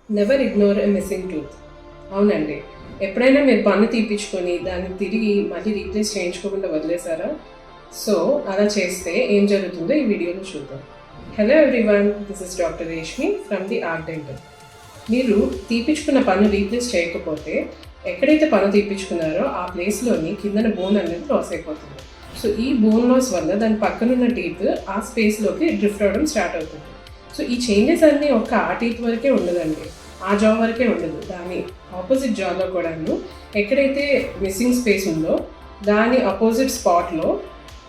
Never ignore ఎ missing tooth. అవునండి, ఎప్పుడైనా మీరు పన్ను తీపించుకొని దాన్ని తిరిగి మళ్ళీ రీప్లేస్ చేయించుకోకుండా వదిలేసారా? సో అలా చేస్తే ఏం జరుగుతుందో ఈ వీడియోలో చూద్దాం. Hello everyone, this is doctor Reshmi from the Art Dental. మీరు తీపించుకున్న పన్ను రీప్లేస్ చేయకపోతే ఎక్కడైతే పన్ను తీపించుకున్నారో ఆ ప్లేస్లోని కిందన బోన్ అనేది లాస్ అయిపోతుంది. సో ఈ బోన్ లాస్ వల్ల దాని పక్కనున్న టీత్ ఆ స్పేస్లోకి డ్రిఫ్ట్ అవ్వడం స్టార్ట్ అవుతుంది. సో ఈ చేంజెస్ అన్నీ ఒక్క ఆ టీత్ వరకే ఉండదండి, ఆ జా వరకే ఉండదు, దాని ఆపోజిట్ జాలో కూడాను ఎక్కడైతే మిస్సింగ్ స్పేస్ ఉందో దాని అపోజిట్ స్పాట్లో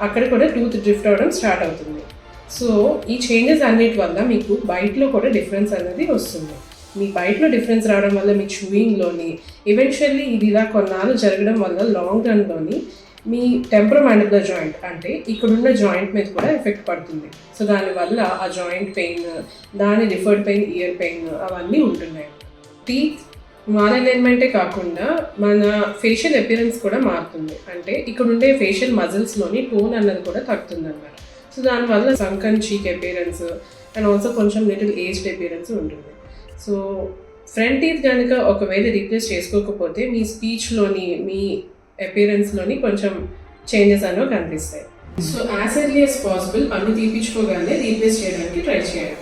అక్కడ కూడా టూత్ డ్రిఫ్ట్ అవ్వడం స్టార్ట్ అవుతుంది. సో ఈ చేంజెస్ అన్నిటి వల్ల మీకు బైట్లో కూడా డిఫరెన్స్ అనేది వస్తుంది. మీ బైట్లో డిఫరెన్స్ రావడం వల్ల మీ చూయింగ్లోని ఈవెన్చువల్లీ ఇది ఇలా కొన్నాళ్ళు జరగడం వల్ల లాంగ్ రన్లోని మీ టెంపరోమాండిబులర్ జాయింట్ అంటే ఇక్కడున్న జాయింట్ మీద కూడా ఎఫెక్ట్ పడుతుంది. సో దానివల్ల ఆ జాయింట్ పెయిన్, దాని రిఫర్డ్ పెయిన్, ఇయర్ పెయిన్ అవన్నీ ఉంటున్నాయి. టీత్ మాలైన్మెంటే కాకుండా మన ఫేషియల్ అపియరెన్స్ కూడా మారుతుంది. అంటే ఇక్కడ ఉండే ఫేషియల్ మజిల్స్లోని టోన్ అన్నది కూడా తగ్గుతుంది అన్నమాట. సో దానివల్ల సంకన్ చీక్ అపియరెన్స్ అండ్ ఆల్సో కొంచెం లిటిల్ ఏజ్డ్ అపియరెన్స్ ఉంటుంది. సో ఫ్రంట్ టీత్ కనుక ఒకవేళ రీప్లేస్ చేసుకోకపోతే మీ స్పీచ్లోని, మీ అపియరెన్స్లోని కొంచెం చేంజెస్ అనేవి కనిపిస్తాయి. So as early as possible పన్ను తీపించుకోగానే రీప్లేస్ చేయడానికి ట్రై చేయండి.